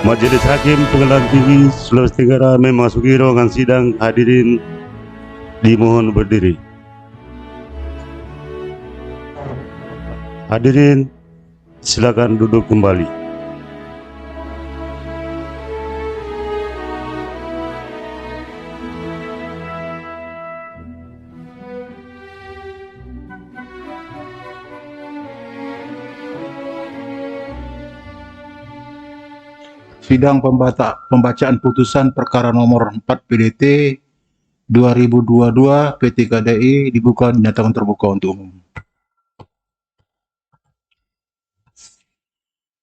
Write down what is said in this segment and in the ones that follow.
Majelis Hakim Pengadilan Tinggi Sulawesi Tenggara memasuki ruangan sidang. Hadirin dimohon berdiri. Hadirin silakan duduk kembali. Sidang pembacaan putusan perkara nomor 4 PDT 2022 PT KDI dibuka dinyatakan terbuka untuk umum.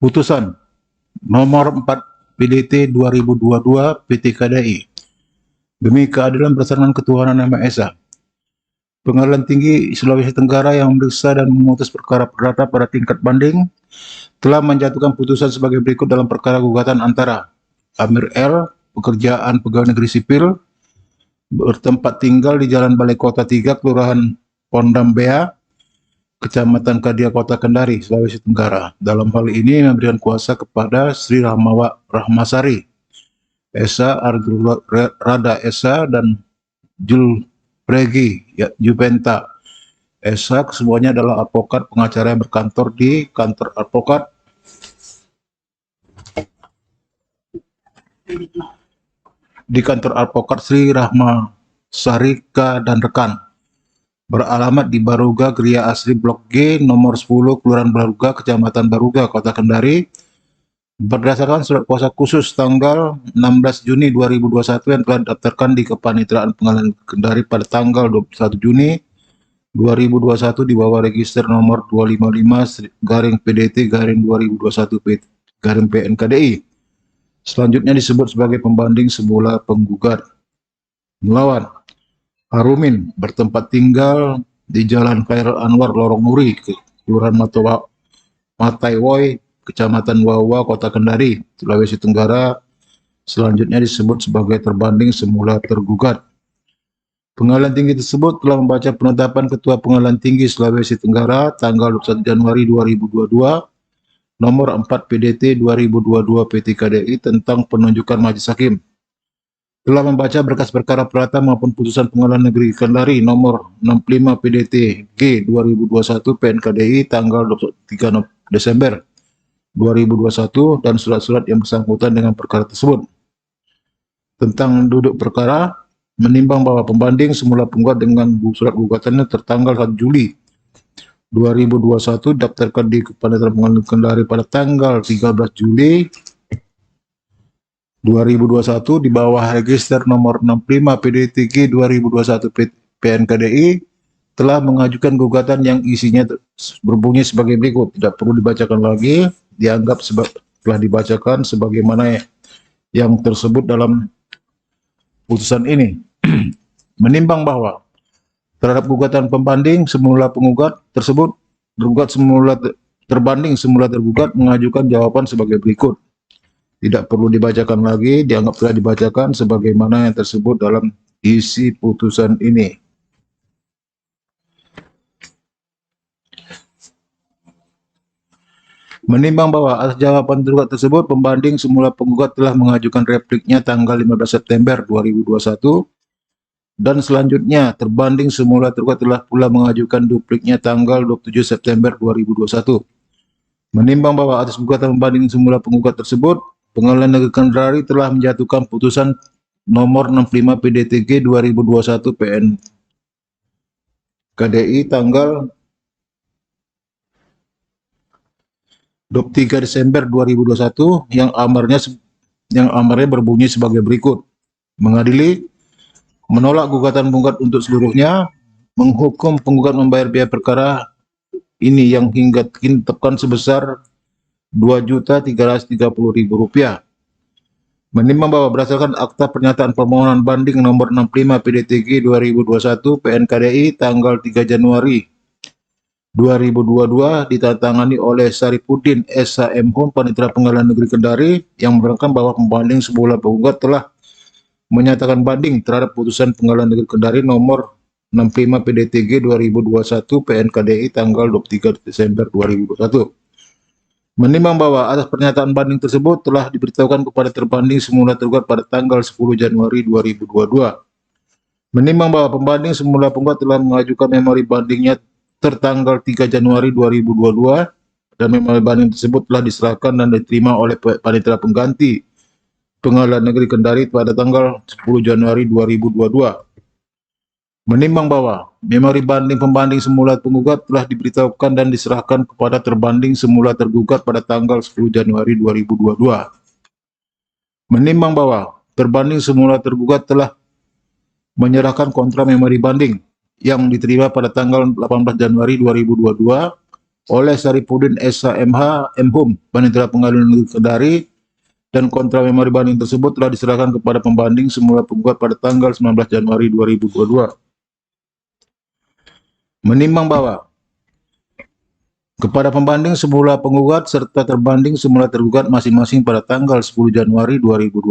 Putusan nomor 4 PDT 2022 PT KDI demi keadilan berdasarkan ketuhanan Yang Maha Esa. Pengadilan Tinggi Sulawesi Tenggara yang memeriksa dan memutus perkara perdata pada tingkat banding telah menjatuhkan putusan sebagai berikut dalam perkara gugatan antara Amir L, pekerjaan pegawai negeri sipil, bertempat tinggal di Jalan Balai Kota 3, Kelurahan Pondam Bea, Kecamatan Kadia, Kota Kendari, Sulawesi Tenggara. Dalam hal ini memberikan kuasa kepada Sri Rahmasari Esa, Arjul Rada Esa, dan Jul Pregi Jupenta Esa, kesemuanya adalah advokat pengacara yang berkantor di kantor advokat Sri Rahma Sarika dan rekan, beralamat di Baruga, Geria Asri Blok G, nomor 10, Kelurahan Baruga, Kecamatan Baruga, Kota Kendari, berdasarkan surat kuasa khusus tanggal 16 Juni 2021 yang telah didaftarkan di Kepanitraan Pengadilan Kendari pada tanggal 21 Juni 2021 di bawah register nomor 255-PDT-2021-PNKDI. Selanjutnya disebut sebagai pembanding semula penggugat. Melawan Harumin, bertempat tinggal di Jalan Khairul Anwar, Lorong Nuri, Kelurahan Mataiwoi, Kecamatan Wawa, Kota Kendari, Sulawesi Tenggara. Selanjutnya disebut sebagai terbanding semula tergugat. Pengadilan Tinggi tersebut telah membaca penetapan Ketua Pengadilan Tinggi Sulawesi Tenggara tanggal 21 Januari 2022 nomor 4 PDT 2022 PT KDI tentang penunjukan majelis hakim. Telah membaca berkas perkara perdata maupun putusan Pengadilan Negeri Kendari nomor 65 PDT G 2021 PNKDI tanggal 23 Desember 2021 dan surat-surat yang bersangkutan dengan perkara tersebut. Tentang duduk perkara, menimbang bahwa pembanding semula penggugat dengan surat gugatannya tertanggal 1 Juli 2021 daftarkan di Kepanitraan Pengadilan Kendari pada tanggal 13 Juli 2021 di bawah register nomor 65 PDTG 2021 PNKDI telah mengajukan gugatan yang isinya berbunyi sebagai berikut. Tidak perlu dibacakan lagi, dianggap telah dibacakan sebagaimana yang tersebut dalam putusan ini. Menimbang bahwa terhadap gugatan pembanding semula penggugat tersebut, terbanding semula tergugat mengajukan jawaban sebagai berikut. Tidak perlu dibacakan lagi, dianggap telah dibacakan sebagaimana yang tersebut dalam isi putusan ini. Menimbang bahwa atas jawaban tergugat tersebut, pembanding semula penggugat telah mengajukan repliknya tanggal 15 September 2021, dan selanjutnya terbanding semula tergugat telah pula mengajukan dupliknya tanggal 27 September 2021. Menimbang bahwa atas gugatan pembanding semula penggugat tersebut, Pengadilan Negeri Kendari telah menjatuhkan putusan nomor 65 PDTG 2021 PN KDI tanggal 23 Desember 2021 yang amarnya berbunyi sebagai berikut. Mengadili, menolak gugatan penggugat untuk seluruhnya, menghukum penggugat membayar biaya perkara ini yang hingga kini ditetapkan sebesar Rp2.330.000. Menimbang bahwa berdasarkan akta pernyataan permohonan banding nomor 65 PDTG 2021 PNKDI tanggal 3 Januari 2022 ditandatangani oleh Saripudin SHM Panitera Pengadilan Negeri Kendari yang menerangkan bahwa pembanding semula penggugat telah menyatakan banding terhadap putusan Pengadilan Negeri Kendari nomor 65 PDTG 2021 PNKDI tanggal 23 Desember 2021. Menimbang bahwa atas pernyataan banding tersebut telah diberitahukan kepada terbanding semula tergugat pada tanggal 10 Januari 2022. Menimbang bahwa pembanding semula penggugat telah mengajukan memori bandingnya tertanggal 3 Januari 2022 dan memori banding tersebut telah diserahkan dan diterima oleh Panitera Pengganti Pengadilan Negeri Kendari pada tanggal 10 Januari 2022. Menimbang bahwa memori banding pembanding semula penggugat telah diberitahukan dan diserahkan kepada terbanding semula tergugat pada tanggal 10 Januari 2022. Menimbang bahwa terbanding semula tergugat telah menyerahkan kontra memori banding yang diterima pada tanggal 18 Januari 2022 oleh Saripudin SHMH MHum Panitera Pengadilan Negeri Kendari, dan kontra memori banding tersebut telah diserahkan kepada pembanding semula penggugat pada tanggal 19 Januari 2022. Menimbang bahwa kepada pembanding semula penggugat serta terbanding semula tergugat masing-masing pada tanggal 10 Januari 2022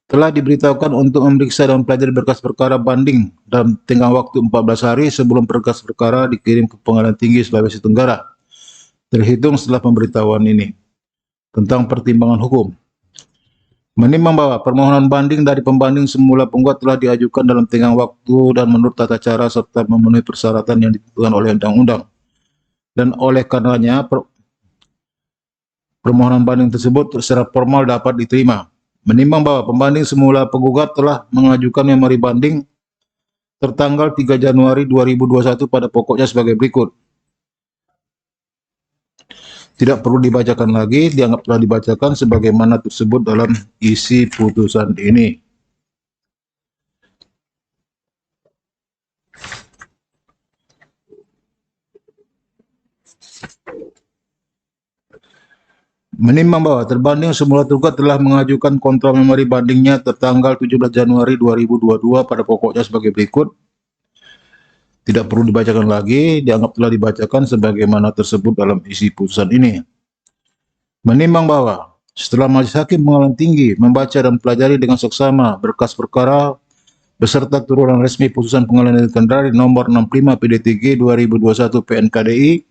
telah diberitahukan untuk memeriksa dan mempelajari berkas perkara banding dalam tengah waktu 14 hari sebelum berkas perkara dikirim ke Pengadilan Tinggi Sulawesi Tenggara, terhitung setelah pemberitahuan ini. Tentang pertimbangan hukum. Menimbang bahwa permohonan banding dari pembanding semula penggugat telah diajukan dalam tengah waktu dan menurut tata cara serta memenuhi persyaratan yang ditentukan oleh undang-undang, dan oleh karenanya permohonan banding tersebut secara formal dapat diterima. Menimbang bahwa pembanding semula penggugat telah mengajukan memori banding tertanggal 3 Januari 2021 pada pokoknya sebagai berikut. Tidak perlu dibacakan lagi, dianggap telah dibacakan sebagaimana tersebut dalam isi putusan ini. Menimbang bahwa terbanding semula tergugat telah mengajukan kontra memori bandingnya tertanggal 17 Januari 2022 pada pokoknya sebagai berikut. Tidak perlu dibacakan lagi, dianggap telah dibacakan sebagaimana tersebut dalam isi putusan ini. Menimbang bahwa setelah Majelis Hakim Pengadilan Tinggi membaca dan mempelajari dengan seksama berkas perkara beserta turunan resmi putusan Pengadilan Negeri Kendari nomor 65 PD3 2021 PNKDI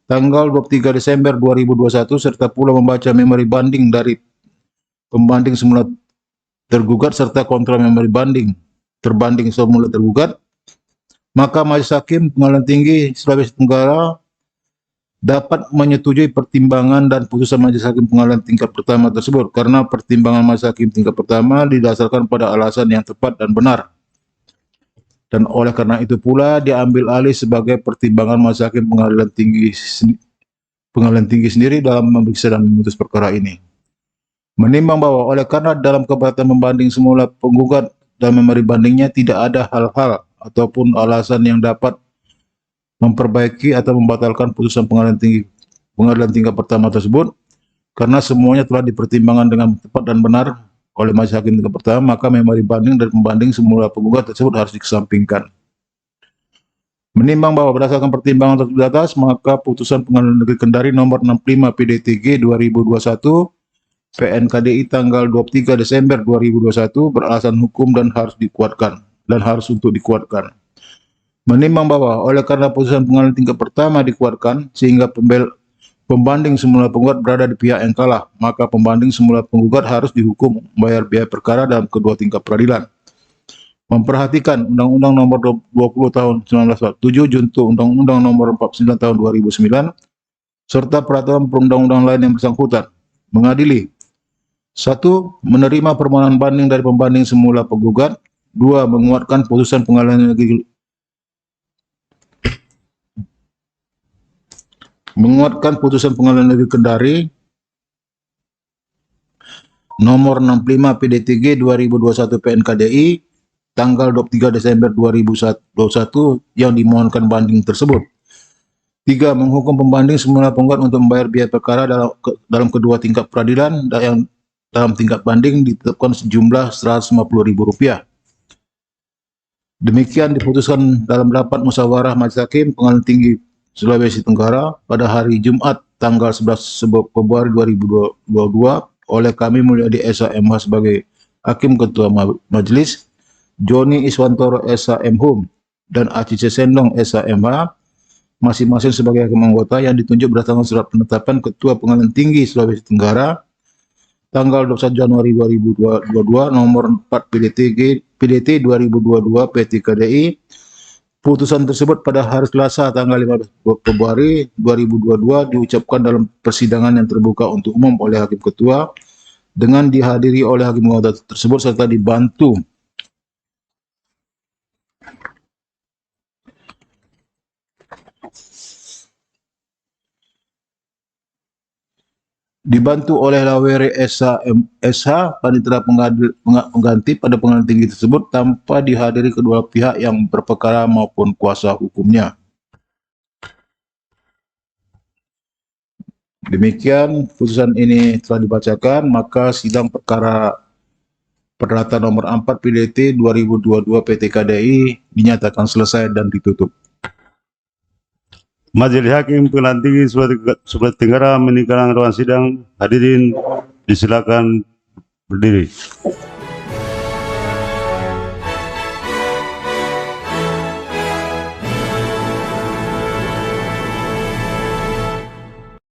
tanggal 23 Desember 2021 serta pula membaca memori banding dari pembanding semula tergugat serta kontra memori banding terbanding semula tergugat, maka Majelis Hakim Pengadilan Tinggi Sulawesi Tenggara dapat menyetujui pertimbangan dan putusan Majelis Hakim Pengadilan tingkat pertama tersebut karena pertimbangan Majelis Hakim tingkat pertama didasarkan pada alasan yang tepat dan benar. Dan oleh karena itu pula diambil alih sebagai pertimbangan Majelis Hakim Pengadilan Tinggi sendiri dalam memeriksa dan memutus perkara ini. Menimbang bahwa oleh karena dalam keberatan membanding semula penggugat dan memori bandingnya tidak ada hal-hal ataupun alasan yang dapat memperbaiki atau membatalkan putusan pengadilan tingkat pertama tersebut, karena semuanya telah dipertimbangkan dengan tepat dan benar oleh Majelis Hakim tingkat pertama, maka memori banding dan pembanding semula penggugat tersebut harus dikesampingkan. Menimbang bahwa berdasarkan pertimbangan tersebut di atas, maka putusan Pengadilan Negeri Kendari nomor 65 PD3 2021 PNKDI tanggal 23 Desember 2021 beralasan hukum dan harus dikuatkan. Menimbang bahwa oleh karena putusan pengadilan tingkat pertama dikuatkan sehingga pembanding semula penggugat berada di pihak yang kalah, maka pembanding semula penggugat harus dihukum membayar biaya perkara dalam kedua tingkat peradilan. Memperhatikan Undang-Undang Nomor 20 Tahun 1947 junto Undang-Undang Nomor 49 Tahun 2009 serta peraturan perundang-undang lain yang bersangkutan, mengadili: 1. Menerima permohonan banding dari pembanding semula penggugat. 2. Menguatkan putusan Pengadilan Negeri Kendari nomor 65 PD3 2021 PNKDI tanggal 23 Desember 2021 yang dimohonkan banding tersebut. 3. Menghukum pembanding semula penggugat untuk membayar biaya perkara dalam kedua tingkat peradilan yang dalam tingkat banding ditetapkan sejumlah Rp150.000. Demikian diputuskan dalam rapat musyawarah Majelis Hakim Pengadilan Tinggi Sulawesi Tenggara pada hari Jumat tanggal 11 Februari 2022 oleh kami Mulyadi SHMH sebagai Hakim Ketua Majelis, Joni Iswantoro SHMHum dan Aci Sendong SHMH masing-masing sebagai hakim anggota yang ditunjuk berdasarkan surat penetapan Ketua Pengadilan Tinggi Sulawesi Tenggara tanggal 21 Januari 2022 nomor 4 PDT 2022 PT KDI. Putusan tersebut pada hari Selasa tanggal 15 Februari 2022 diucapkan dalam persidangan yang terbuka untuk umum oleh Hakim Ketua dengan dihadiri oleh hakim anggota tersebut serta dibantu oleh Lawere SH, Panitera Pengganti pada Pengadilan Tinggi tersebut tanpa dihadiri kedua pihak yang berperkara maupun kuasa hukumnya. Demikian putusan ini telah dibacakan, maka sidang perkara perdata nomor 4 PDT 2022 PT KDI dinyatakan selesai dan ditutup. Majelis Hakim Pengadilan Tinggi Sulawesi Tenggara meninggalkan ruang sidang. Hadirin disilakan berdiri.